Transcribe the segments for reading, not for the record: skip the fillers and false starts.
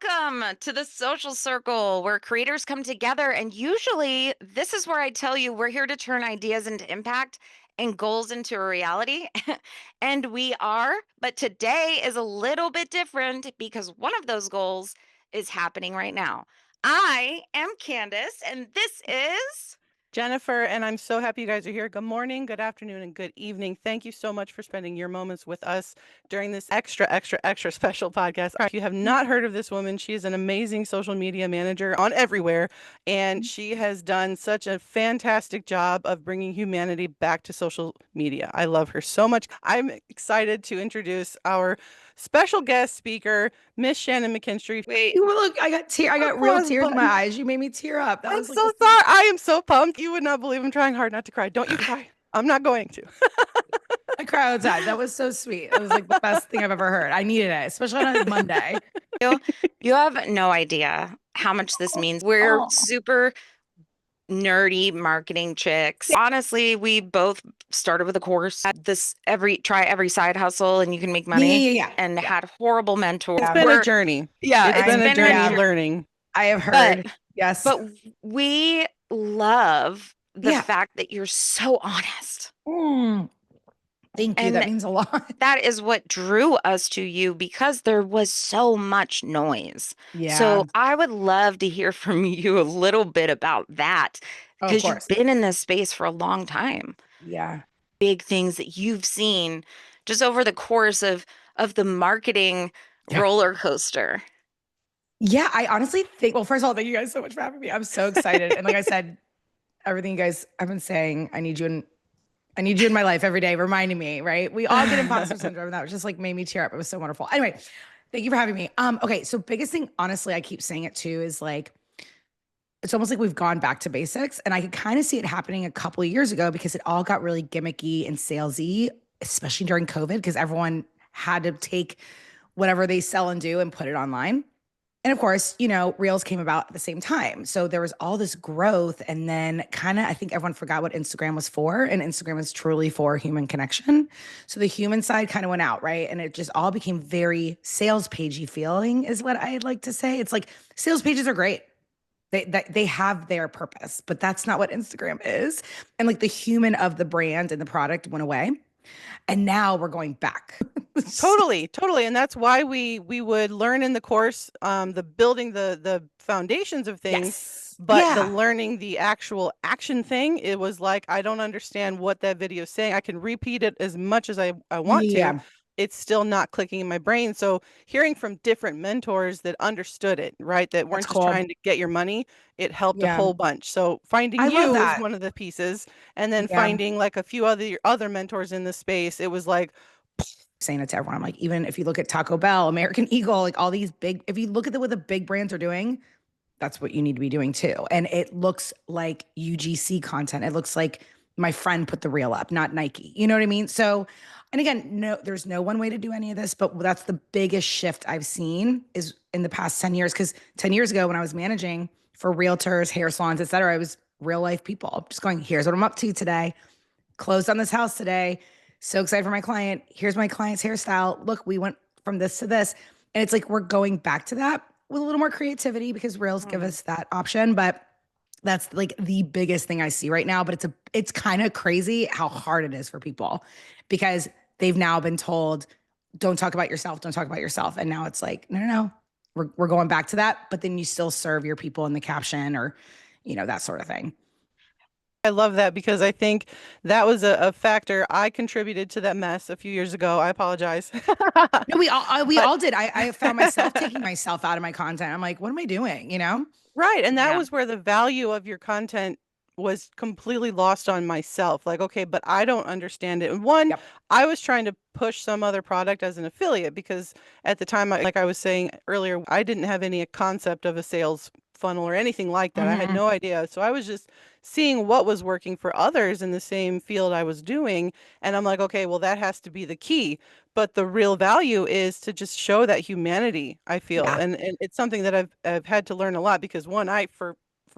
Welcome to the social circle where creators come together. And usually, this is where I tell you we're here to turn ideas into impact and goals into a reality. And we are. But today is a little bit different because one of those goals is happening right now. I am Candace, and this is. Jennifer, and I'm so happy you guys are here. Good morning, good afternoon, and good evening. Thank you so much for spending your moments with us during this extra special podcast. If you have not heard of this woman, she is an amazing social media manager on everywhere, and she has done such a fantastic job of bringing humanity back to social media. I love her so much. I'm excited to introduce our special guest speaker, Miss Shannon McKinstrie. Wait, well, look, I got real Applause tears in my button. eyes. You made me tear up. That I'm was like so the sorry. I am so pumped. You would not believe I'm trying hard not to cry. Don't you cry. I'm not going to. I cry all the time. That was so sweet. That was like the best thing I've ever heard. I needed it, especially on a Monday. You have no idea how much this means. We're Oh, super nerdy marketing chicks. Honestly, we both started with a course. Try every side hustle and you can make money, and yeah. had horrible mentors. It's been a journey. Yeah, It's it's been a been journey a learning. I have but heard. Yes. but we love the Yeah. fact that you're so honest. Mm, thank you. That And means a lot. that is what drew us to you because there was so much noise. Yeah. So I would love to hear from you a little bit about that Oh, of because you've course. been in this space for a long time. Yeah. Big things that you've seen just over the course of the marketing Yeah. roller coaster. Yeah. I honestly think, well, first of all, thank you guys so much for having me. I'm so excited. And like I said, everything you guys have been saying, I need you in my life every day, reminding me, right? We all get imposter syndrome. And that was just like made me tear up. It was so wonderful. Anyway, thank you for having me. Okay. So biggest thing, honestly, I keep saying it too, is like, it's almost like we've gone back to basics. And I could kind of see it happening a couple of years ago because it all got really gimmicky and salesy, especially during COVID, because everyone had to take whatever they sell and do and put it online. And of course, Reels came about at the same time. So there was all this growth. And then kind of, I think everyone forgot what Instagram was for. And Instagram was truly for human connection. So the human side kind of went out, right? And it just all became very sales pagey feeling, is what I'd like to say. It's like sales pages are great. They have their purpose, but that's not what Instagram is. And like the human of the brand and the product went away. And now we're going back. Totally. And that's why we would learn in the course, the building the foundations of things, Yes. but the Yeah. learning the actual action thing, it was like, I don't understand what that video is saying. I can repeat it as much as I want to. Yeah. It's still not clicking in my brain. So hearing from different mentors that understood it, right? That That's weren't just cool. trying to get your money, it helped a Yeah. whole bunch. So finding I love you is that. one of the pieces, and then Yeah. finding like a few other mentors in the space. It was like, Saying it to everyone. I'm like, even if you look at Taco Bell, American Eagle, like all these big, if you look at what the big brands are doing, that's what you need to be doing too. And it looks like UGC content. It looks like my friend put the reel up, not Nike. You know what I mean? So, and again, no, there's no one way to do any of this, but that's the biggest shift I've seen is in the past 10 years. Cause 10 years ago when I was managing for realtors, hair salons, et cetera, I was real life people just going, here's what I'm up to today. Closed on this house today. So excited for my client. Here's my client's hairstyle. Look, we went from this to this. And it's like we're going back to that with a little more creativity because Rails give us that option. But that's like the biggest thing I see right now. But it's kind of crazy how hard it is for people because they've now been told, don't talk about yourself, don't talk about yourself. And now it's like, no. We're going back to that. But then you still serve your people in the caption or, that sort of thing. I love that because I think that was a factor. I contributed to that mess a few years ago. I apologize. No, we But all did. I found myself taking myself out of my content. I'm like, what am I doing? right, and that Yeah. was where the value of your content was completely lost on myself. Like, okay, but I don't understand it. And one, Yep. I was trying to push some other product as an affiliate because at the time, like I was saying earlier, I didn't have any concept of a sales funnel or anything like that. I had Mhm. no idea. So I was just seeing what was working for others in the same field I was doing. And I'm like, okay, well, that has to be the key. But the real value is to just show that humanity, I feel. Yeah. And it's something that I've had to learn a lot because one, for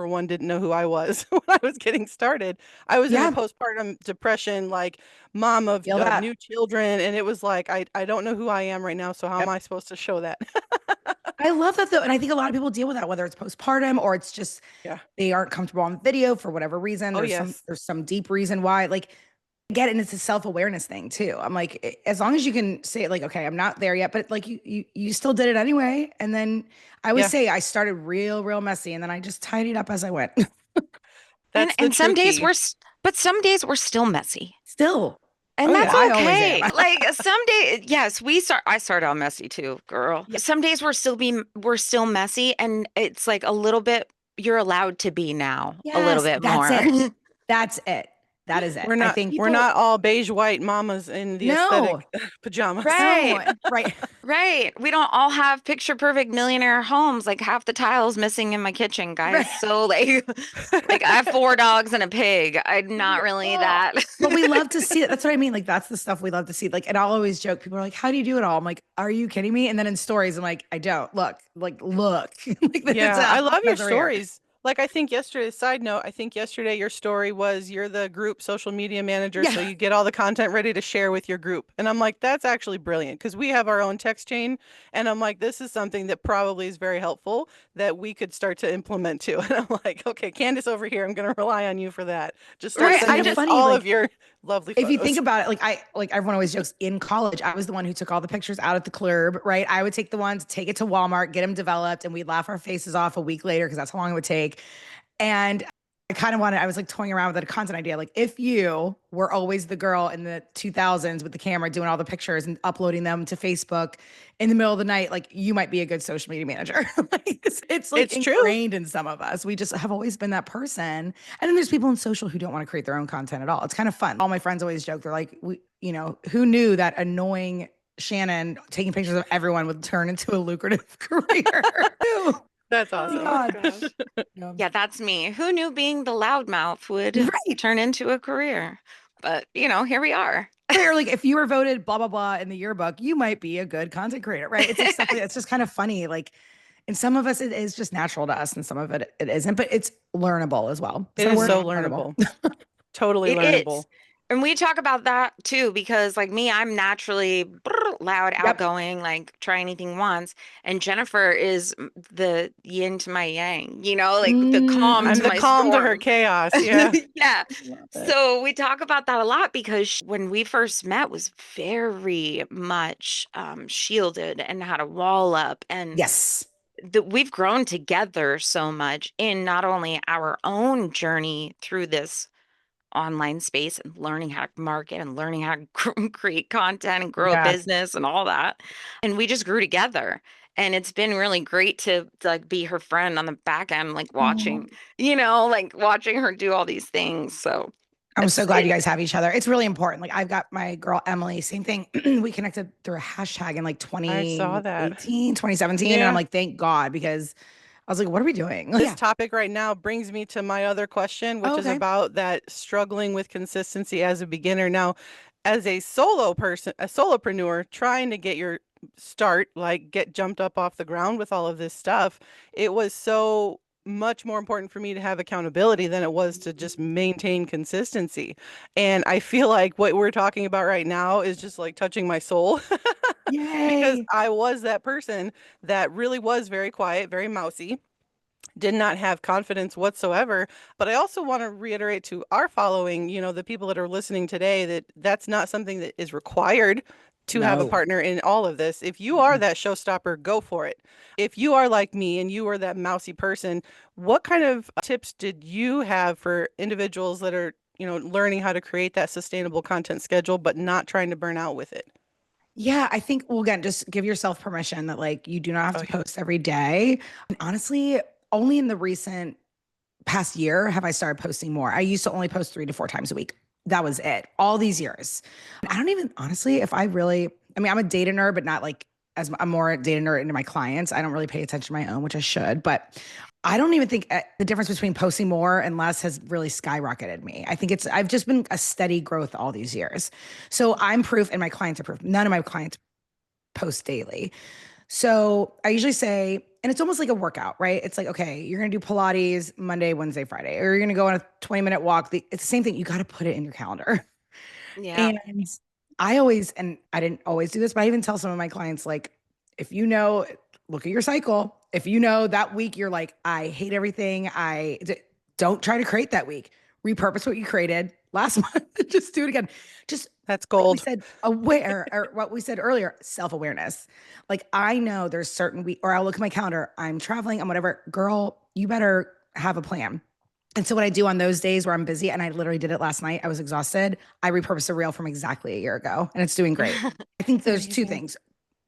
one, didn't know who I was when I was getting started. I was in a Yeah. postpartum depression, like mom Feel of that. new children, and it was like I don't know who I am right now, so how am Yep. I supposed to show that? I love that though. And I think a lot of people deal with that, whether it's postpartum or it's just Yeah. they aren't comfortable on video for whatever reason. Oh, There's yes. some deep reason why. Like I get it, and it's a self-awareness thing too. I'm like, as long as you can say it like, okay, I'm not there yet, but like you still did it anyway. And then I always Yeah. say I started real messy and then I just tidied up as I went. That's the And some true days key. but some days we're still messy. Still. And Oh yeah, that's I always am. okay. Like some day, yes, I start out messy too, girl. Yeah. Some days we're still messy and it's like a little bit you're allowed to be now a little Yes, bit that's more. it. That's it. That is it. We're I not think we're people not all beige white mamas in the no, aesthetic pajamas. Right. no, right. Right. We don't all have picture perfect millionaire homes. Like half the tiles missing in my kitchen, Right. guys. So like I have four dogs and a pig. I'm not really Oh, that. but we love to see it. That's what I mean. Like that's the stuff we love to see. Like, and I'll always joke. People are like, "How do you do it all?" I'm like, "Are you kidding me?" And then in stories, I'm like, "I don't look. Like, look. Like it's Yeah, a I whole love your nother area." stories. Like I think yesterday, side note, I think yesterday your story was you're the group social media manager, so Yeah, you get all the content ready to share with your group. And I'm like, that's actually brilliant because we have our own text chain. And I'm like, this is something that probably is very helpful that we could start to implement too. And I'm like, okay, Candace over here, I'm going to rely on you for that. Just start right. I sending And us just funny, all of like your lovely if you think photos. about it, like everyone always jokes in college, I was the one who took all the pictures out at the club, right? I would take the ones, take it to Walmart, get them developed, and we'd laugh our faces off a week later because that's how long it would take. And I kind of I was like toying around with a content idea. Like, if you were always the girl in the 2000s with the camera doing all the pictures and uploading them to Facebook in the middle of the night, like, you might be a good social media manager. Like, it's like It's true. ingrained in some of us. We just have always been that person. And then there's people in social who don't want to create their own content at all. It's kind of fun. All my friends always joke, they're like, who knew that annoying Shannon taking pictures of everyone would turn into a lucrative career? That's Oh my awesome. God. gosh. Yeah. Yeah, that's me. Who knew being the loudmouth would Right. turn into a career? But, here we are. Right. Or like if you were voted blah blah blah in the yearbook, you might be a good content creator, right? It's like stuff like it's just kind of funny. Like, and some of us it is just natural to us, and some of it isn't, but it's learnable as well. Is It that a is word? so Mhm. Learnable. learnable. Totally It learnable. is. And we talk about that too, because like me, I'm naturally loud, Yep. outgoing, like try anything once. And Jennifer is the yin to my yang, like the calm I'm to Mm-mm. the my calm to her storm. chaos. Yeah. Yeah. Love it. So we talk about that a lot because when we first met was very much shielded and had a wall up and Yes. we've grown together so much in not only our own journey through this online space and learning how to market and learning how to create content and grow a Yeah. business and all that. And we just grew together. And it's been really great to like be her friend on the back end, like Oh, watching her do all these things. So I'm so it's glad it you guys have each other. It's really important. Like I've got my girl Emily, same thing. We connected through a hashtag in like I saw that. 2018, 2017. And I'm Yeah. like, thank God, because I was like, what are we doing? This Yeah. topic right now brings me to my other question, which Oh, is okay. about that struggling with consistency as a beginner. Now, as a solo person, a solopreneur trying to get your start, like get jumped up off the ground with all of this stuff, it was so much more important for me to have accountability than it was to just maintain consistency. And I feel like what we're talking about right now is just like touching my soul because Yay. I was that person that really was very quiet, very mousy, did not have confidence whatsoever. But I also want to reiterate to our following, the people that are listening today, that that's not something that is required to have a No. partner in all of this. If you are Mm-mm. that showstopper, go for it. If you are like me and you are that mousy person, what kind of tips did you have for individuals that are, learning how to create that sustainable content schedule, but not trying to burn out with it? Yeah, I think, well, again, just give yourself permission that like you do not have Oh, to yeah. post every day. And honestly, only in the recent past year have I started posting more. I used to only post 3 to 4 times a week. That was it all these years. I don't even honestly, if I really, I mean, I'm a data nerd, but not like I'm more a data nerd into my clients. I don't really pay attention to my own, which I should, but I don't even think the difference between posting more and less has really skyrocketed me. I think I've just been a steady growth all these years. So I'm proof and my clients are proof. None of my clients post daily. So I usually say, and it's almost like a workout, right? It's like, okay, you're going to do Pilates Monday, Wednesday, Friday, or you're going to go on a 20-minute walk. It's the same thing. You got to put it in your calendar. yeah. And I always, and I didn't always do this, but I even tell some of my clients, like, if look at your cycle. If you know that week you're like, I hate everything, don't try to create that week. Repurpose what you created last month. Just do it again. Just That's like we gold. said, aware, or what we said earlier, self-awareness. Like I know there's certain week, or I'll look at my calendar, I'm traveling, I'm whatever. Girl, you better have a plan. And so what I do on those days where I'm busy, and I literally did it last night, I was exhausted. I repurposed a reel from exactly a year ago, and it's doing great. I think those two Amazing. things: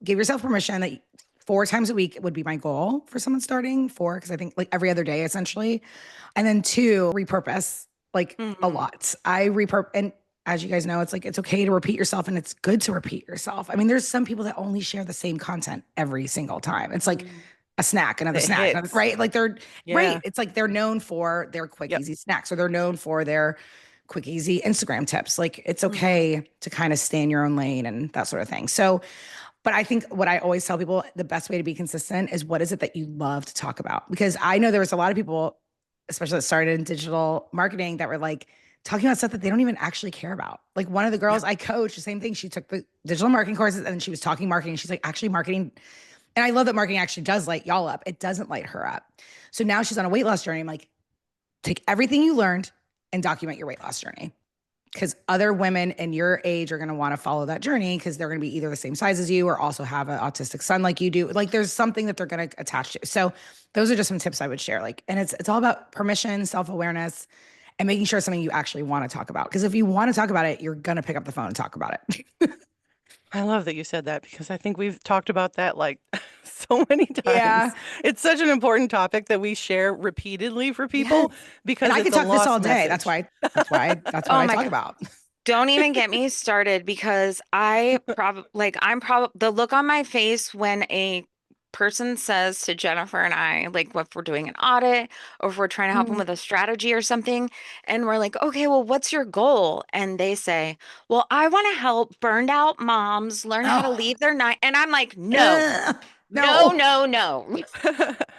give yourself permission that 4 times a week would be my goal for someone starting, four, because I think like every other day essentially. And then two, repurpose like a Mhm. lot. I repurpose, and as you guys know, it's like it's okay to repeat yourself and it's good to repeat yourself. I mean, there's some people that only share the same content every single time. It's like Mm. a snack, another It snack, another, hits. right? Like they're right. Yeah. It's like they're known for their quick, Yep. easy snacks, or they're known for their quick, easy Instagram tips. Like it's Mhm. okay to kind of stay in your own lane and that sort of thing. So, but I think what I always tell people, the best way to be consistent is what is it that you love to talk about? Because I know there was a lot of people, especially that started in digital marketing, that were like talking about stuff that they don't even actually care about. Like one of the Yeah. girls I coached, the same thing. She took the digital marketing courses and she was talking marketing. She's like, actually, marketing. And I love that marketing actually does light y'all up. It doesn't light her up. So now she's on a weight loss journey. I'm like, take everything you learned and document your weight loss journey, because other women in your age are going to want to follow that journey because they're going to be either the same size as you or also have an autistic son like you do. Like there's something that they're going to attach to. So those are just some tips I would share. Like, and it's all about permission, self-awareness, and making sure it's something you actually want to talk about. Because if you want to talk about it, you're going to pick up the phone and talk about it. I love that you said that because I think we've talked about that like so many Yeah. times. It's such an important topic that we share repeatedly for Yes. people And because I it's could a talk this all lost day. message. That's what Oh I my talk God. about. Don't even get me started because I'm probably the look on my face when a person says to Jennifer and I, like if we're doing an audit or if we're trying to help them Mm. with a strategy or something, and we're like, okay, well, what's your goal? And they say, well, I want to help burned out moms learn how to Oh, leave their night. And I'm like, no, no, no. no, no.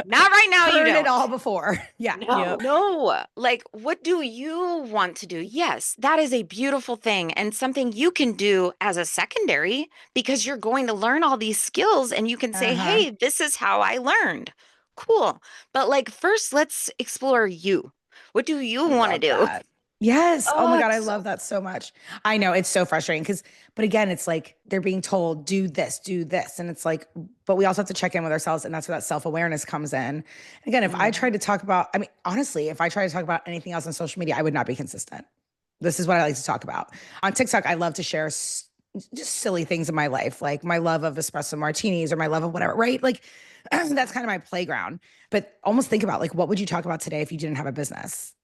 Not right now, you Heard it don't. all before. Yeah. No, Yep. no. Like, what do you want to do? Yes, that is a beautiful thing and something you can do as a secondary because you're going to learn all these skills and you can say, Uh-huh. hey, this is how I learned. Cool. But like, first, let's explore you. What do you I want to love do? that. Yes. Oh my Oh, God. I it's so love that so much. I know it's so frustrating because, but again, it's like they're being told, do this, do this. And it's like, but we also have to check in with ourselves. And that's where that self awareness comes in. Again, if I tried Mhm. to talk about, I mean, honestly, if I tried to talk about anything else on social media, I would not be consistent. This is what I like to talk about. On TikTok, I love to share just silly things in my life, like my love of espresso martinis or my love of whatever, right? Like that's kind of my playground. But almost think about like, what would you talk about today if you didn't have a business?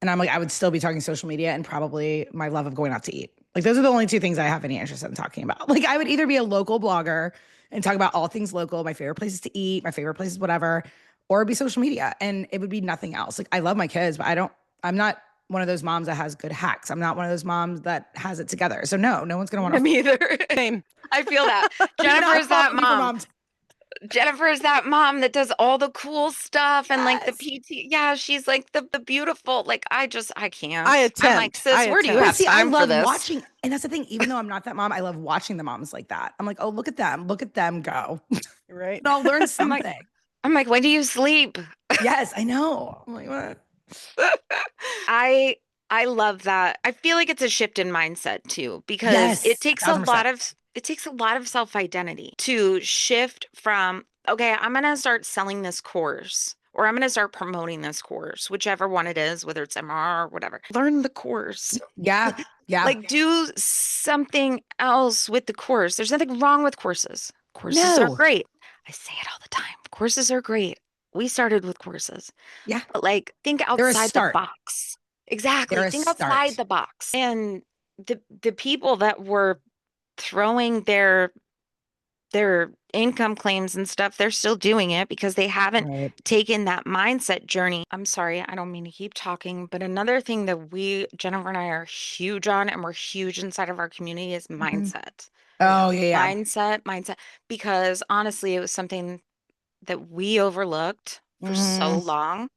And I'm like, I would still be talking social media and probably my love of going out to eat. Like those are the only two things I have any interest in talking about. Like I would either be a local blogger and talk about all things local, my favorite places to eat, my favorite places, whatever, or it'd be social media and it would be nothing else. Like I love my kids, but I'm not one of those moms that has good hacks. I'm not one of those moms that has it together. So no one's going to want Me either. Same. I feel that. to do Jennifer's not that follow me for mom. mom. Jennifer is that mom that does all the cool stuff and like the Yes. PT. Yeah, she's like the beautiful. Like I I can't. I'm like, attempt. I sis, where do you But have attempt. see, I time for love this? watching, and that's the thing. Even though I'm not that mom, I love watching the moms like that. I'm like, oh, look at them go. And Right? I'll learn I'm like, something. I'm like, when do you sleep? Yes, I know. I'm like, what? I I love that. I feel like it's a shift in mindset too, because Yes, 1,000%. it takes a lot of self-identity to shift from, okay, I'm gonna start selling this course or I'm gonna start promoting this course, whichever one it is, whether it's MR or whatever. Learn the course. Yeah, yeah. Like do something else with the course. There's nothing wrong with courses. Courses are No. great. I say it all the time. Courses are great. We started with courses. Yeah, But like think they're a outside the start. box. They're Exactly. a Think outside start. the box. And the people that were throwing their income claims and stuff, they're still doing it because they haven't Right. taken that mindset journey. I'm sorry, I don't mean to keep talking, but another thing that Jennifer and I are huge on and we're huge inside of our community is Mhm. mindset. Oh, yeah, yeah. Mindset, because honestly, it was something that we overlooked for so Mhm. long.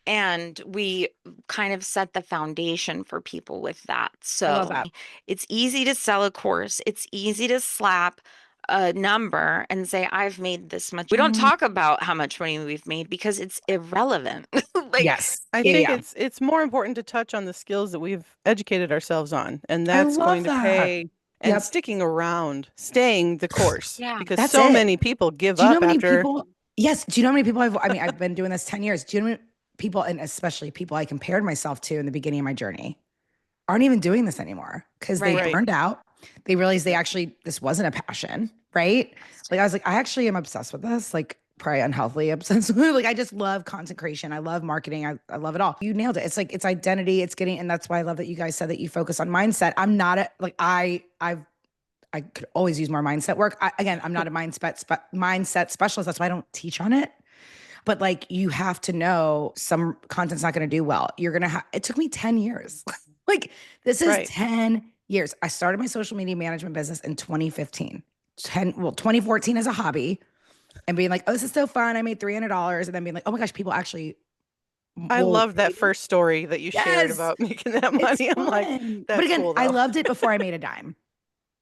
And we kind of set the foundation for people with that. I love So that. it's easy to sell a course. It's easy to slap a number and say, I've made this much. We don't talk about how much money we've made because it's irrelevant. Like, Yes. I Yeah, think yeah. it's more important to touch on the skills that we've educated ourselves on, and I that's going love to that. pay and Yep. sticking around, staying the course, yeah. because That's so it. many people give Do you know up how many after. people? Yes. Do you know how many people I mean, I've been doing this 10 years. Do you know how many people, and especially people I compared myself to in the beginning of my journey, aren't even doing this anymore because they Right. Right. burned out. They realized this wasn't a passion, right? Like I was like, I actually am obsessed with this, like probably unhealthily obsessed with it. Like I just love content creation. I love marketing. I love it all. You nailed it. It's like it's identity. It's getting, and that's why I love that you guys said that you focus on mindset. I'm not a like I could always use more mindset work. Again, I'm not a mindset specialist. That's why I don't teach on it. But like you have to know some content's not going to do well. You're going to have, it took me 10 years. Like this is Right. 10 years. I started my social media management business in 2015. 2014 as a hobby and being like, oh, this is so fun. I made $300 and then being like, oh my gosh, people actually I will love that pay. first story that you shared Yes, about making that it's money. I'm like, fun. But that's again, cool I though. loved it before I made a dime.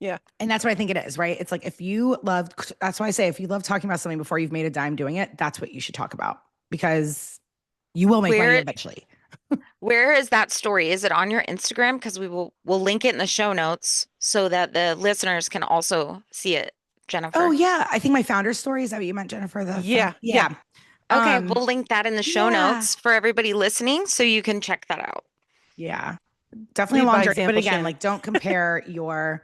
Yeah. And that's what I think it is, right? It's like if you loved, that's why I say if you love talking about something before you've made a dime doing it, that's what you should talk about because you will make money Where eventually. where is that story? Is it on your Instagram? Because we'll link it in the show notes so that the listeners can also see it, Oh Jennifer. yeah, I think my founder's story is that what you meant, Jennifer? The Yeah. found, Yeah. yeah, Okay, um, we'll link that in the show yeah, notes for everybody listening so you can check that out. yeah. Definitely a Lead long by journey, but example, again, Shannon. like don't compare your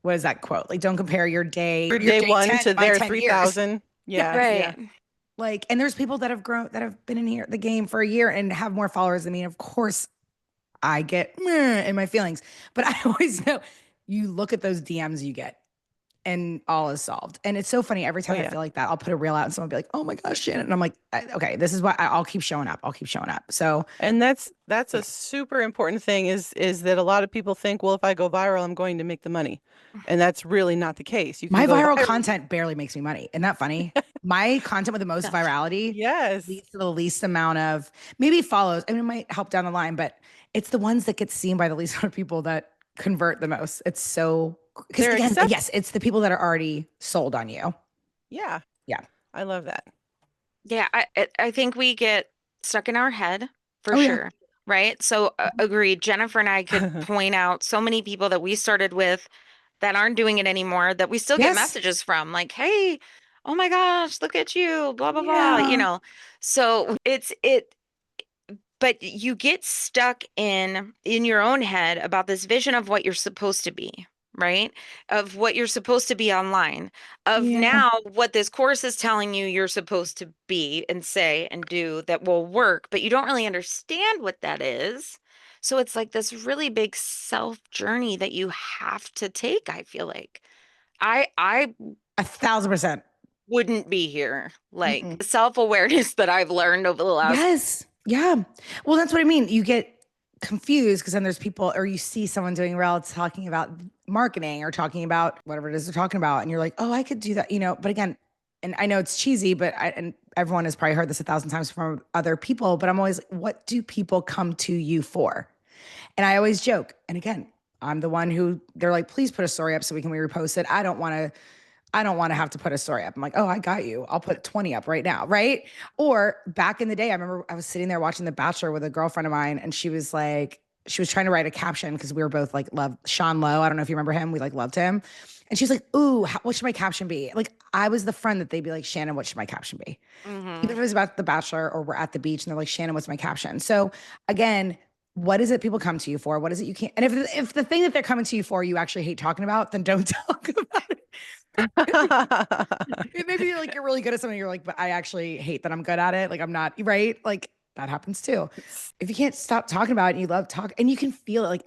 what is that quote? Like don't compare Your your day day one 10 to to my their 10 years. 3,000. Yeah. Yeah. Yeah. Right. Like, and there's people that have grown that have been in here the game for a year and have more followers than me. Of course, I get meh in my feelings, but I always know you look at those DMs you get and all is solved. And it's so funny. Every Oh time I yeah. feel like that, I'll put a reel out and someone will be like, oh my gosh, Shannon. And I'm like, okay, this is why I'll keep showing up. I'll keep showing up. So And that's yeah, a super important thing is that a lot of people think, well, if I go viral, I'm going to make the money. And that's really not the case. You can my go viral viral. content barely makes me money. Isn't that funny? My content with the most virality Yes. leads to the least amount of maybe follows. I mean, it might help down the line, but it's the ones that get seen by the least amount of people that convert the most. It's so because They're again, accept. yes, it's the people that are already sold on you. Yeah. Yeah. I love that. Yeah, I think we get stuck in our head for Oh yeah. sure, right? So agreed. Jennifer and I could point out so many people that we started with that aren't doing it anymore that we still get Yes. messages from like, "Hey, oh my gosh, look at you, blah blah blah," Yeah. So but you get stuck in your own head about this vision of what you're supposed to be, right? Of what you're supposed to be online, of Yeah. now what this course is telling you you're supposed to be and say and do that will work, but you don't really understand what that is. So it's like this really big self journey that you have to take, I feel like. I 1,000%. wouldn't be here. Like Mm-mm. the self-awareness that I've learned over the last. Yes. Yeah. Well, that's what I mean. You get confused because then there's people, or you see someone doing well talking about marketing or talking about whatever it is they're talking about. And you're like, oh, I could do that, But again, and I know it's cheesy, and everyone has probably heard this 1,000 times from other people, but I'm always like, what do people come to you for? And I always joke. And again, I'm the one who they're like, please put a story up so we can repost it. I don't want to have to put a story up. I'm like, oh, I got you. I'll put 20 up right now. Right. Or back in the day, I remember I was sitting there watching The Bachelor with a girlfriend of mine, and she was like, she was trying to write a caption because we were both like, love Sean Lowe. I don't know if you remember him. We like loved him. And she's like, ooh, what should my caption be? Like, I was the friend that they'd be like, Shannon, what should my caption be? Even Mhm. if it was about The Bachelor or we're at the beach and they're like, Shannon, what's my caption? So again, what is it people come to you for? What is it you can't? And if the thing that they're coming to you for you actually hate talking about, then don't talk about it. Maybe like you're really good at something. You're like, but I actually hate that I'm good at it. Like I'm not right. Like that happens too. If you can't stop talking about it and you love talk and you can feel it. Like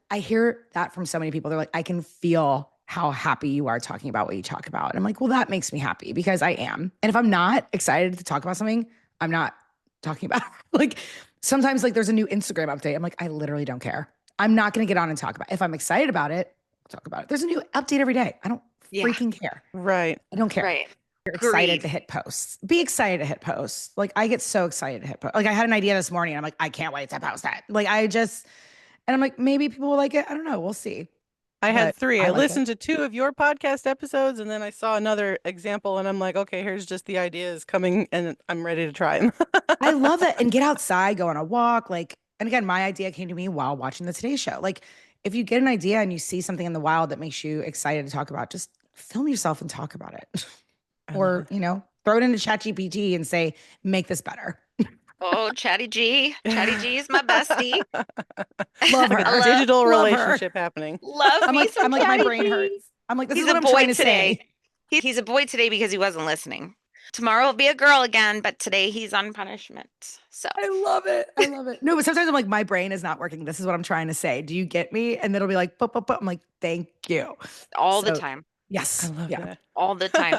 I hear that from so many people. They're like, I can feel how happy you are talking about what you talk about. And I'm like, well, that makes me happy because I am. And if I'm not excited to talk about something, I'm not talking about it. Like sometimes like there's a new Instagram update. I'm like, I literally don't care. I'm not going to get on and talk about it. If I'm excited about it, I'll talk about it. There's a new update every day. I don't Yeah, freaking care. Right. I don't care. right. You're excited Agreed. to hit posts. Be excited to hit posts. Like I get so excited to hit posts. Like I had an idea this morning and I'm like, I can't wait to post that. Like I just, and I'm like, maybe people will like it. I don't know. We'll see. I had but 3. I I like it. listened to 2 of your podcast episodes, and then I saw another example, and I'm like, okay, here's just the ideas coming, and I'm ready to try them. I love it. And get outside, go on a walk. Like, and again, my idea came to me while watching the Today Show. Like, if you get an idea and you see something in the wild that makes you excited to talk about, just film yourself and talk about it. I love Or, it. throw it into ChatGPT and say, make this better. Oh, Chatty G. Chatty G is my bestie. Love Like a I her. love digital Love her. relationship happening. love I'm me like, some I'm like, my Chatty brain hurts. G. I'm like, this is He's what a I'm boy trying to today. say. He's a boy today because he wasn't listening. Tomorrow will be a girl again, but today he's on punishment. So I love it. I love it. No, but sometimes I'm like, my brain is not working. This is what I'm trying to say. Do you get me? And then it'll be like, I'm like, thank you. all the So, time. I yes. love Yeah. that. All the time.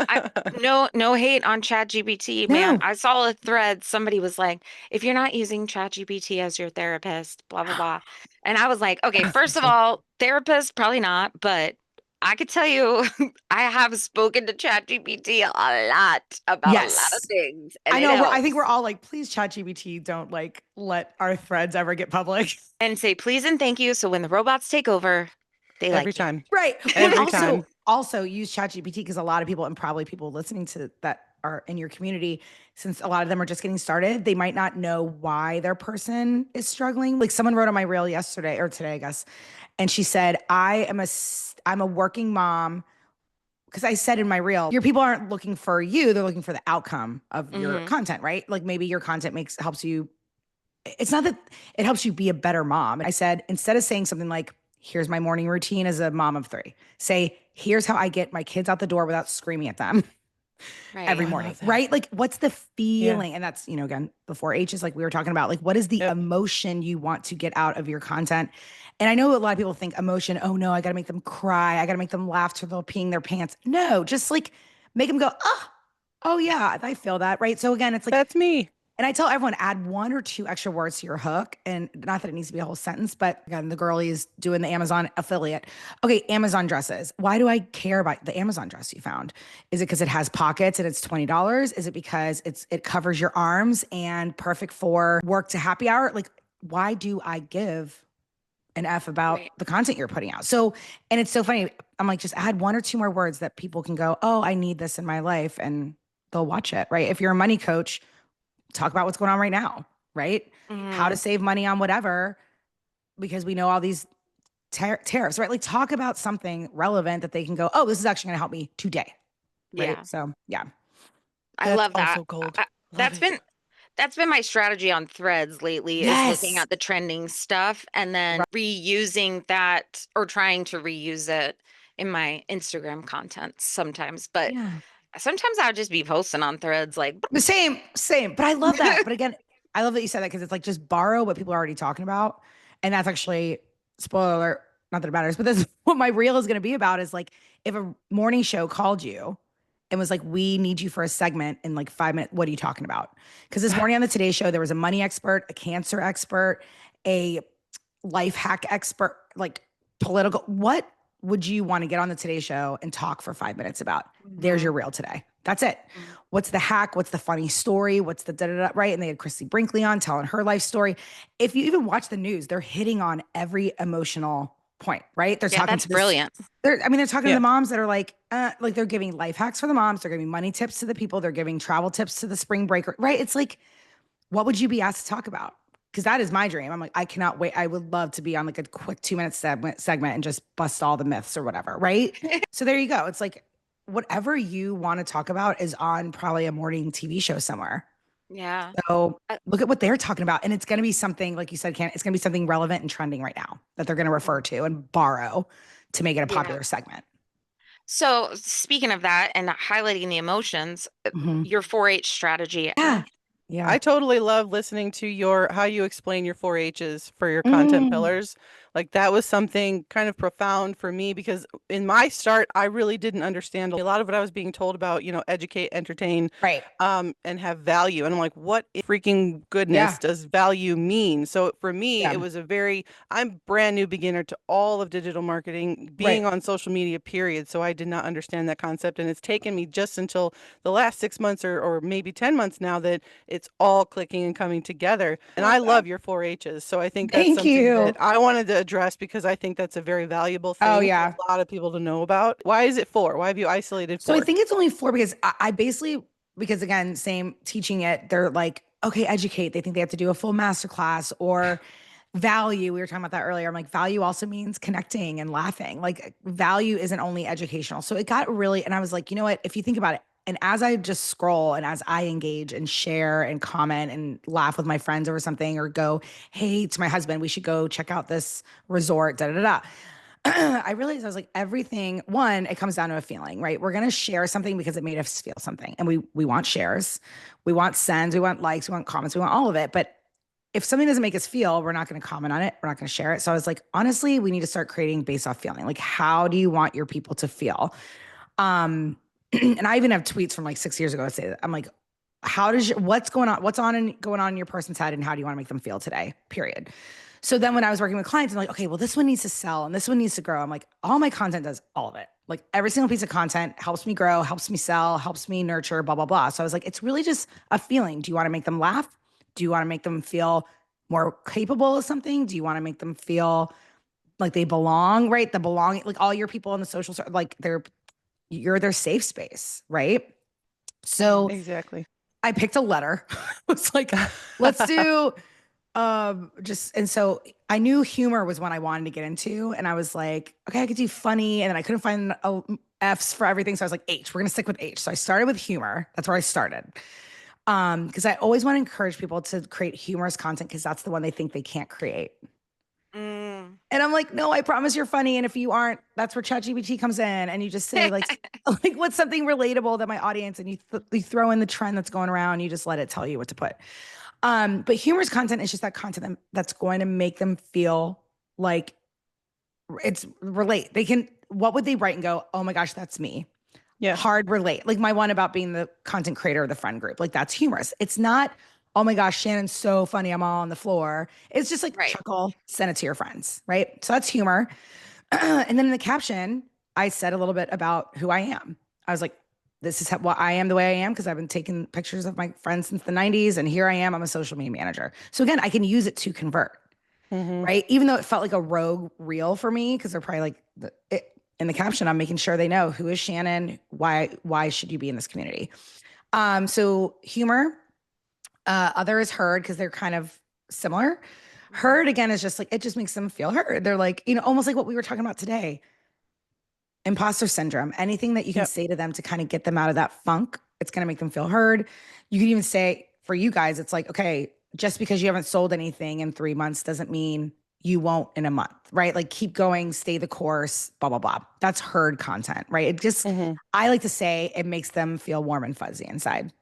No hate on ChatGPT, man. No. I saw a thread. Somebody was like, if you're not using ChatGPT as your therapist, blah blah blah. And I was like, okay, That's first of awesome. all, therapist, probably not, but I could tell you I have spoken to ChatGPT a lot about a lot of Yes. things, and I it know. I think we're helps. all like, please, ChatGPT, don't like let our threads ever get public. And say please and thank you. So when the robots take over, they Every like you. time. Right. Well, and Every time. also use ChatGPT because a lot of people and probably people listening to that are in your community, since a lot of them are just getting started, they might not know why their person is struggling. Like someone wrote on my reel yesterday or today, I guess, and she said, I'm a working mom. Because I said in my reel, your people aren't looking for you, they're looking for the outcome of your Hmm. content, right? Like maybe your content helps you. It's not that it helps you be a better mom. I said, instead of saying something like, here's my morning routine as a mom of 3, say, here's how I get my kids out the door without screaming at them Right. every I morning, love that. right? Like, what's the Yeah. feeling? And that's, again, before H is like we were talking about, like, what is the Yep. emotion you want to get out of your content? And I know a lot of people think emotion, oh no, I got to make them cry. I got to make them laugh till they're peeing their pants. No, just like make them go, oh yeah, I feel that. Right. So again, it's like, That's me. and I tell everyone add 1 or 2 extra words to your hook. And not that it needs to be a whole sentence, but again, the girlie is doing the Amazon affiliate. Okay, Amazon dresses. Why do I care about the Amazon dress you found? Is it because it has pockets and it's $20? Is it because it covers your arms and perfect for work to happy hour? Like, why do I give an F about Right. the content you're putting out? So, and it's so funny. I'm like, just add 1 or 2 more words that people can go, oh, I need this in my life, and they'll watch it, right? If you're a money coach, talk about what's going on right now, right? How to Hmm. save money on whatever, because we know all these tariffs, right? Like talk about something relevant that they can go, oh, this is actually going to help me today, right? Yeah. So yeah, I That's love that. also gold. Love That's it. been my strategy on Threads lately is looking yes, at the trending stuff and then reusing that or trying to reuse it in my Instagram content sometimes. But yeah. sometimes I would just be posting on Threads like, The same. But I love that. But again, I love that you said that because it's like just borrow what people are already talking about. And that's actually, spoiler alert, not that it matters, but this is what my reel is going to be about is like if a morning show called you and was like, we need you for a segment in like 5 minutes, what are you talking about? Because this morning on the Today Show, there was a money expert, a cancer expert, a life hack expert, like political. What would you want to get on the Today Show and talk for 5 minutes about? There's your Mhm, reel today. That's it. mhm. What's the hack? What's the funny story? What's the da da da? Right? And they had Christy Brinkley on telling her life story. If you even watch the news, they're hitting on every emotional point, right? They're Yeah, talking that's to this. brilliant. They're talking to the Yeah. moms that are like they're giving life hacks for the moms. They're giving money tips to the people. They're giving travel tips to the spring breaker, right? It's like, what would you be asked to talk about? Because that is my dream. I'm like, I cannot wait. I would love to be on like a quick 2 minute segment and just bust all the myths or whatever. Right. So there you go. It's like whatever you want to talk about is on probably a morning TV show somewhere. Yeah. So Uh, look at what they're talking about. And it's going to be something, like you said, Ken, it's going to be something relevant and trending right now that they're going to refer mhm. to and borrow to make it a Yeah. popular segment. So speaking of that and highlighting the emotions, Mhm. your 4-H strategy. Yeah. Yeah. I totally love listening to your how you explain your 4-H's for your content Mm. pillars. Like that was something kind of profound for me because in my start, I really didn't understand a lot of what I was being told about, educate, entertain, Right. and have value. And I'm like, what in freaking goodness Yeah. does value mean? So for me, Yeah. it was I'm brand new beginner to all of digital marketing, Right. being on social media, period. So I did not understand that concept. And it's taken me just until the last 6 months or maybe 10 months now that it's all clicking and coming together. And Love I that. love your 4-H's. So I think that's Thank something that you. I wanted to address because I think that's a very valuable Oh thing for yeah. a lot of people to know about. Why is it 4? Why have you isolated So I 4? think it's only 4 because I basically, because again, same teaching it, they're like, okay, educate. They think they have to do a full master class or value. We were talking about that earlier. I'm like, value also means connecting and laughing. Like value isn't only educational. So it got really, and I was like, you know what? If you think about it, and as I just scroll and as I engage and share and comment and laugh with my friends over something or go, hey, to my husband, we should go check out this resort, da da da. I realized I was like everything. One, it comes down to a feeling, right? We're gonna share something because it made us feel something, and we want shares, we want sends, we want likes, we want comments, we want all of it. But if something doesn't make us feel, we're not going to comment on it. We're not going to share it. So I was like, honestly, we need to start creating based off feeling. Like, how do you want your people to feel? And I even have tweets from like 6 years ago that say that. I'm like, what's going on? Going on in your person's head, and how do you want to make them feel today? Period. So then when I was working with clients, I'm like, okay, well, this one needs to sell and this one needs to grow. I'm like, all my content does all of it. Like every single piece of content helps me grow, helps me sell, helps me nurture, blah, blah, blah. So I was like, it's really just a feeling. Do you want to make them laugh? Do you want to make them feel more capable of something? Do you want to make them feel like they belong, right? The belonging, like all your people in the like you're their safe space, right? So Exactly. I picked a letter. I was like, let's do just, and so I knew humor was one I wanted to get into, and I was like, okay, I could do funny, and then I couldn't find F's for everything, so I was like, H, we're gonna stick with H. So I started with humor. That's where I started. Because I always want to encourage people to create humorous content because that's the one they think they can't create. Mm. And I'm like, no, I promise you're funny. And if you aren't, that's where ChatGPT comes in. And you just say like what's something relatable that my audience, and you throw in the trend that's going around. You just let it tell you what to put. But humorous content is just that content that's going to make them feel like it's relate. They can, what would they write and go, oh my gosh, that's me. Yeah. Hard relate. Like my one about being the content creator of the friend group. Like that's humorous. It's not, oh my gosh, Shannon's so funny. I'm all on the floor. It's just like Right. chuckle, send it to your friends. Right. So that's humor. And then in the caption, I said a little bit about who I am. I was like, this is what I am the way I am because I've been taking pictures of my friends since the 90s. And here I am. I'm a social media manager. So again, I can use it to convert. Mm-hmm. Right. Even though it felt like a rogue reel for me, because they're probably like, in the caption, I'm making sure they know who is Shannon, why should you be in this community. So humor, other is heard because they're kind of similar. Heard again is just like it just makes them feel heard. They're like, almost like what we were talking about today. Imposter syndrome. Anything that you can Yep. say to them to kind of get them out of that funk, it's going to make them feel heard. You can even say for you guys, it's like, okay, just because you haven't sold anything in 3 months doesn't mean you won't in a month, right? Like keep going, stay the course, blah, blah, blah. That's heard content, right? It just, Mm-hmm. I like to say it makes them feel warm and fuzzy inside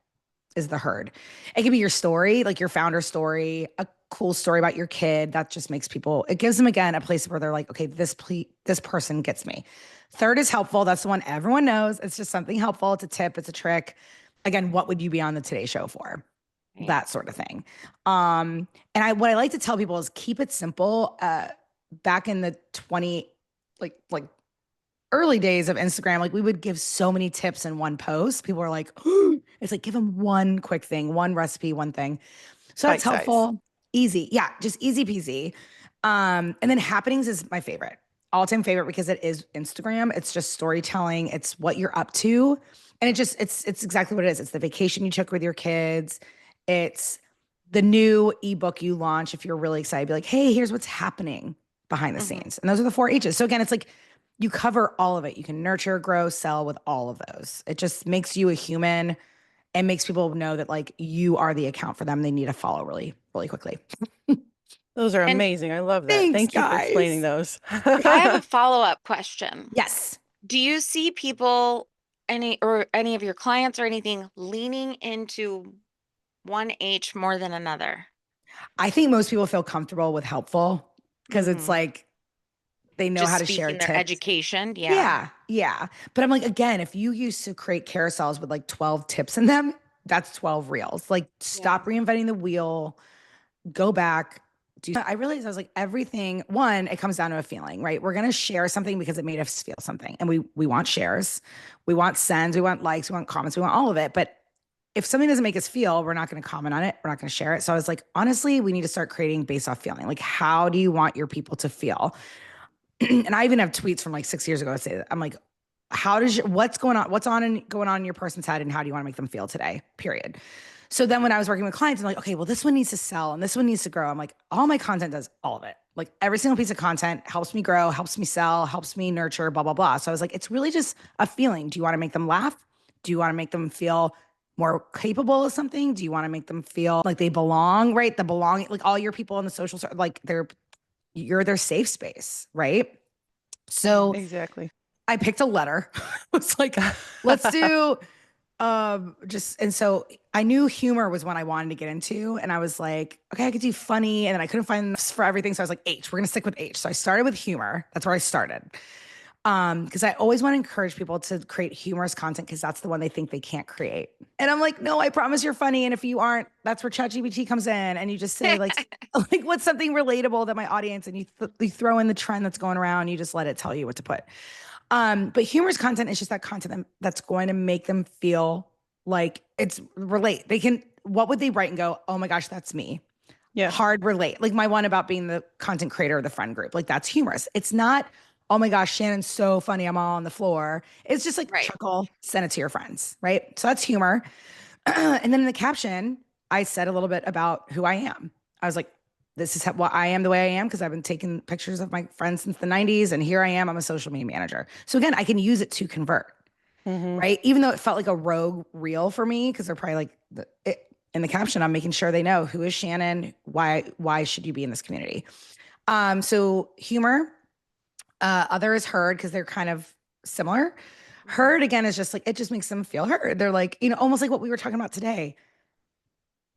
is the herd. It could be your story, like your founder story, a cool story about your kid. That just makes people, it gives them again a place where they're like, okay, this person gets me. Third is helpful. That's the one everyone knows. It's just something helpful. It's a tip. It's a trick. Again, what would you be on the Today Show for? Right. That sort of thing. What I like to tell people is keep it simple. Back in the 20, like early days of Instagram, like we would give so many tips in one post. People were like, it's like give them one quick thing, one recipe, one thing. So that's Bite size. helpful. Easy. Yeah, just easy peasy. And then happenings is my favorite. All-time favorite because it is Instagram. It's just storytelling. It's what you're up to. And it's exactly what it is. It's the vacation you took with your kids. It's the new ebook you launch if you're really excited. Be like, hey, here's what's happening behind the Mhm. scenes. And those are the 4 H's. So again, it's like you cover all of it. You can nurture, grow, sell with all of those. It just makes you a human and makes people know that like you are the account for them. They need to follow really, really quickly. Those are And amazing. I love that. Thanks, Thank you for explaining guys. those. I have a follow-up question. Yes. Do you see people, any of your clients or anything, leaning into one H more than another? I think most people feel comfortable with helpful because it's Hmm. like they know Just how to share speaking their tips. education. Yeah. Yeah, yeah. But I'm like, again, if you used to create carousels with like 12 tips in them, that's 12 reels. Like, Yeah. stop reinventing the wheel, go back. I realized I was like, everything, one, it comes down to a feeling, right? We're going to share something because it made us feel something. And we want shares, we want sends, we want likes, we want comments, we want all of it. But if something doesn't make us feel, we're not going to comment on it. We're not going to share it. So I was like, honestly, we need to start creating based off feeling. Like, how do you want your people to feel? And I even have tweets from like 6 years ago that say that. I'm like, what's going on? Going on in your person's head, and how do you want to make them feel today? Period. So then when I was working with clients, I'm like, okay, well, this one needs to sell and this one needs to grow. I'm like, all my content does all of it. Like every single piece of content helps me grow, helps me sell, helps me nurture, blah, blah, blah. So I was like, it's really just a feeling. Do you want to make them laugh? Do you want to make them feel more capable of something? Do you want to make them feel like they belong, right? The belonging, like all your people in the social, like you're their safe space, right? So Exactly. I picked a letter. I was like, let's do and so I knew humor was one I wanted to get into. And I was like, okay, I could do funny. And then I couldn't find this for everything. So I was like, H, we're gonna stick with H. So I started with humor. That's where I started. Because I always want to encourage people to create humorous content because that's the one they think they can't create. And I'm like, no, I promise you're funny. And if you aren't, that's where ChatGPT comes in. And you just say like what's something relatable that my audience, and you throw in the trend that's going around. You just let it tell you what to put. But humorous content is just that content that's going to make them feel like it's relate. What would they write and go, oh my gosh, that's me. Yeah. Hard relate. Like my one about being the content creator of the friend group. Like that's humorous. It's not, oh my gosh, Shannon's so funny. I'm all on the floor. It's just like chuckle, send it to your friends. Right. So that's humor. And then in the caption, I said a little bit about who I am. I was like, this is what I am, the way I am, because I've been taking pictures of my friends since the 90s. And here I am, I'm a social media manager. So again, I can use it to convert, right? Even though it felt like a rogue reel for me, because they're probably like, in the caption, I'm making sure they know who is Shannon, why should you be in this community? So humor, other is heard, because they're kind of similar. Heard, again, is just like, it just makes them feel heard. They're like, almost like what we were talking about today.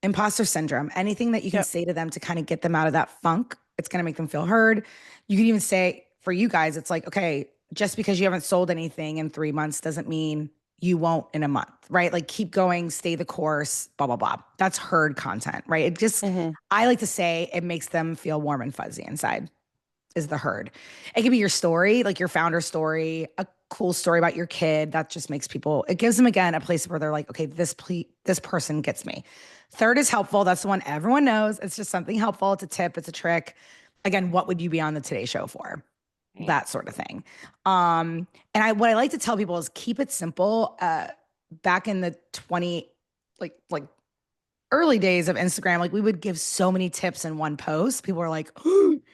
Imposter syndrome, anything that you can say to them to kind of get them out of that funk, it's going to make them feel heard. You can even say, for you guys, it's like, okay, just because you haven't sold anything in 3 months doesn't mean you won't in a month, right? Like keep going, stay the course, blah, blah, blah. That's heard content, right? It just, I like to say it makes them feel warm and fuzzy inside, is the heard. It could be your story, like your founder story, a cool story about your kid. That just makes people, it gives them, again, a place where they're like, okay, this person gets me. Third is helpful. That's the one everyone knows. It's just something helpful. It's a tip. It's a trick. Again, what would you be on the Today Show for? That sort of thing. And what I like to tell people is keep it simple. Back in the like early days of Instagram, like we would give so many tips in one post. People are like,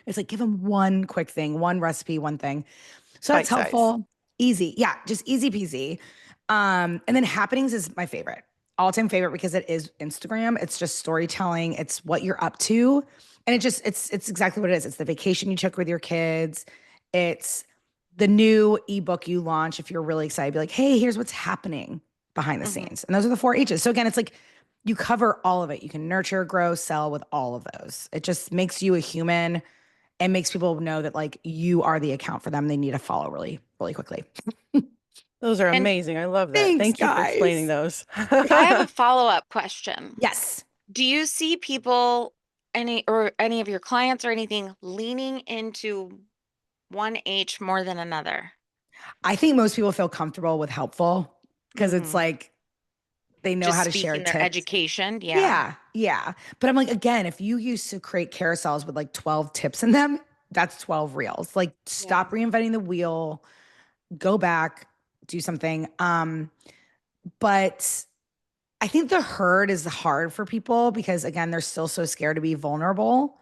it's like, give them one quick thing, one recipe, one thing. So that's helpful. Easy. Yeah. Just easy peasy. And then happenings is my favorite, all-time favorite, because it is Instagram. It's just storytelling. It's what you're up to. And it's exactly what it is. It's the vacation you took with your kids. It's the new ebook you launch. If you're really excited, be like, hey, here's what's happening behind the scenes. And those are the 4 H's. So again, it's like you cover all of it. You can nurture, grow, sell with all of those. It just makes you a human and makes people know that like you are the account for them. They need to follow really, really quickly. Those are amazing. I love that. Thanks, Thank you for explaining those. I have a follow-up question. Yes. Do you see people, any of your clients or anything, leaning into one H more than another? I think most people feel comfortable with helpful because it's like they know Just how to share speaking their tips. education. Yeah. But I'm like, again, if you used to create carousels with like 12 tips in them, that's 12 reels. Like stop reinventing the wheel, go back, do something. But I think the herd is hard for people because again, they're still so scared to be vulnerable.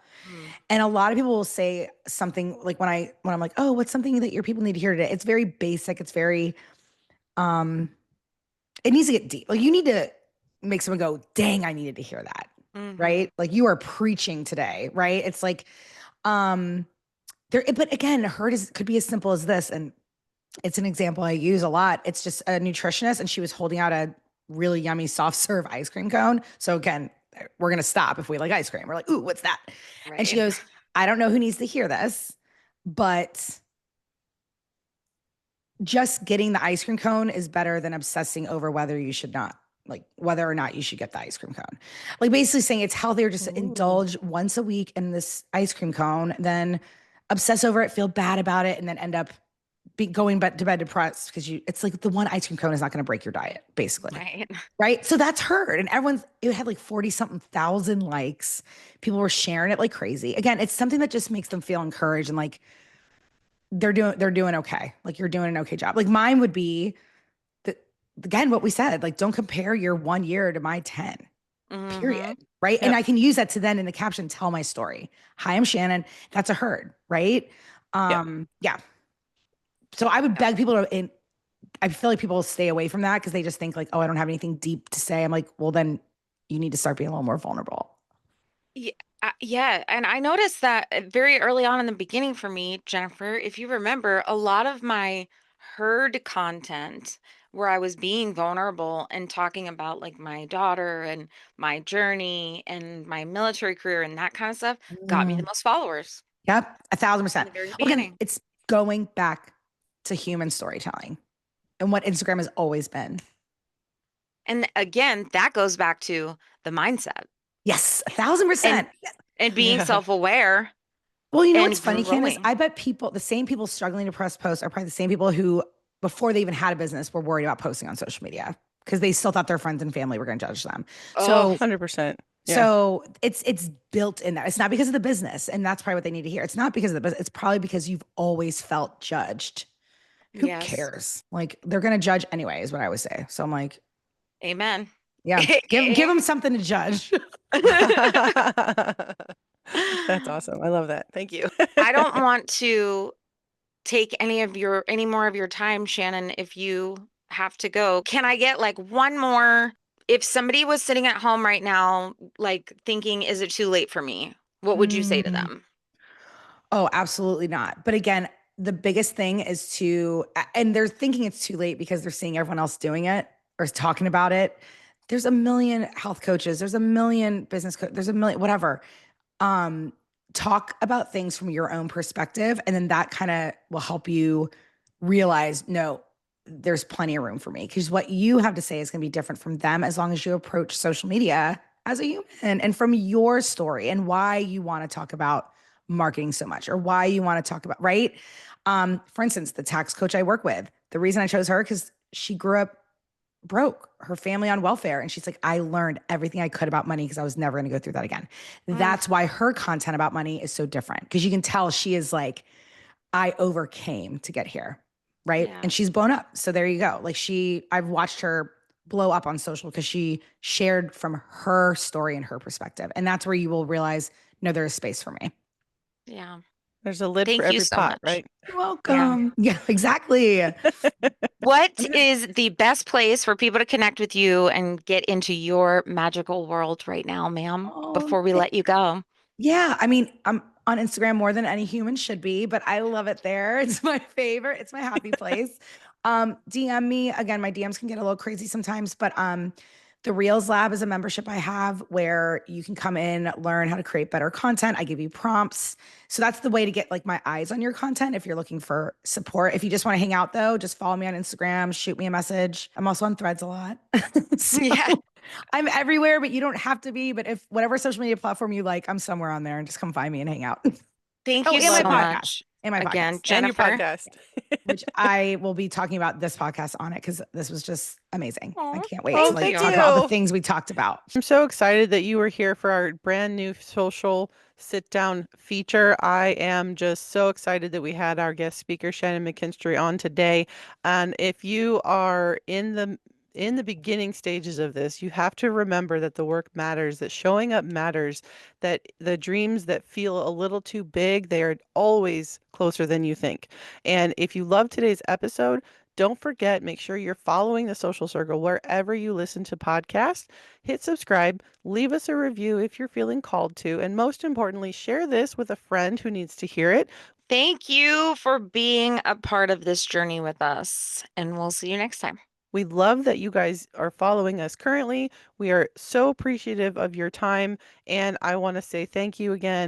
And a lot of people will say something like when I'm like, oh, what's something that your people need to hear today? It's very basic. It's very, it needs to get deep. Like you need to make someone go, dang, I needed to hear that. Right. Like you are preaching today. Right. It's like, but again, herd could be as simple as this. And it's an example I use a lot. It's just a nutritionist and she was holding out a really yummy soft serve ice cream cone. So again, we're going to stop if we like ice cream. We're like, ooh, what's that? Right. And she goes, I don't know who needs to hear this, but just getting the ice cream cone is better than obsessing over whether you should not, like whether or not you should get the ice cream cone. Like basically saying it's healthier just to indulge once a week in this ice cream cone than obsess over it, feel bad about it, and then end up going to bed depressed because it's like the one ice cream cone is not going to break your diet, basically. Right. Right. So that's heard. And it had like 40 something thousand likes. People were sharing it like crazy. Again, it's something that just makes them feel encouraged and like they're doing okay. Like you're doing an okay job. Like mine would be that, again, what we said, like don't compare your 1 year to my 10, Mm-hmm. period. Right. And Yep. I can use that to then in the caption, tell my story. Hi, I'm Shannon. That's a herd. Right. Yep. Yeah. So I would beg people to, I feel like people will stay away from that because they just think like, oh, I don't have anything deep to say. I'm like, well, then you need to start being a little more vulnerable. Yeah, yeah, and I noticed that very early on in the beginning for me, Jennifer, if you remember, a lot of my herd content where I was being vulnerable and talking about like my daughter and my journey and my military career and that kind of stuff got me the Mm. most followers Yep, a thousand in percent. the very Well, again, beginning. it's going back to human storytelling and what Instagram has always been. And again, that goes back to the mindset Yes, a thousand and percent. and being Yeah. self-aware Well, you know what's and funny, Candace? growing. I bet the same people struggling to press post are probably the same people who, before they even had a business, were worried about posting on social media because they still thought their friends and family were going to judge them. Oh, So 100%. Yeah. So it's built in there. It's not because of the business, and that's probably what they need to hear. It's not because of the business. It's probably because you've always felt judged. Who yes. cares? Like they're gonna judge anyway, is what I would say. So I'm like, Amen. yeah, give them something to judge. That's awesome. I love that. Thank you. I don't want to take any more of your time, Shannon, if you have to go. Can I get like one more? If somebody was sitting at home right now, like thinking, is it too late for me? What would you say to Mm. them? Oh, absolutely not. But again, the biggest thing is and they're thinking it's too late because they're seeing everyone else doing it or talking about it. There's a million health coaches. There's a million there's a million, whatever. um Talk about things from your own perspective and then that kind of will help you realize no, there's plenty of room for me because what you have to say is going to be different from them as long as you approach social media as a human and from your story and why you want to talk about marketing so much or why you want to talk about, right? For instance, the tax coach I work with, the reason I chose her because she grew up broke, her family on welfare. And she's like, I learned everything I could about money because I was never going to go through that again. Mm, That's why her content about money is so different because you can tell she is like, I overcame to get here. Right. yeah, And she's blown up. So there you go. Like I've watched her blow up on social because she shared from her story and her perspective. And that's where you will realize, no, there is space for me. yeah. There's a lid for Thank you every so pot, much. right? You're Yeah. welcome. Yeah, exactly. I What mean, is the best place for people to connect with you and get into your magical world right now, ma'am, oh, before we let you go? yeah, I mean, I'm on Instagram more than any human should be, but I love it there. It's my favorite. It's my happy place. DM me. Again, my DMs can get a little crazy sometimes, but the Reels Lab is a membership I have where you can come in, learn how to create better content. I give you prompts. So that's the way to get like my eyes on your content if you're looking for support. If you just want to hang out though, just follow me on Instagram, shoot me a message. I'm also on Threads a lot. So Yeah. I'm everywhere, but you don't have to be. But if whatever social media platform you like, I'm somewhere on there and just come find me and hang out. Thank Oh, you and my so Love it. podcast. much. And my Again, podcast, And your Jennifer. podcast. which I will be talking about this podcast on it because this was just amazing. I Oh, can't wait Oh, to thank like thank talk you. about all the you. things we talked about. I'm so excited that you were here for our brand new social sit down feature. I am just so excited that we had our guest speaker, Shannon McKinstrie, on today. And if you are in the beginning stages of this, you have to remember that the work matters, that showing up matters, that the dreams that feel a little too big, they are always closer than you think. And if you love today's episode, don't forget, make sure you're following the Social Circle wherever you listen to podcasts. Hit subscribe, leave us a review if you're feeling called to, and most importantly, share this with a friend who needs to hear it. Thank you for being a part of this journey with us, and we'll see you next time. We love that you guys are following us currently. We are so appreciative of your time, and I want to say thank you again.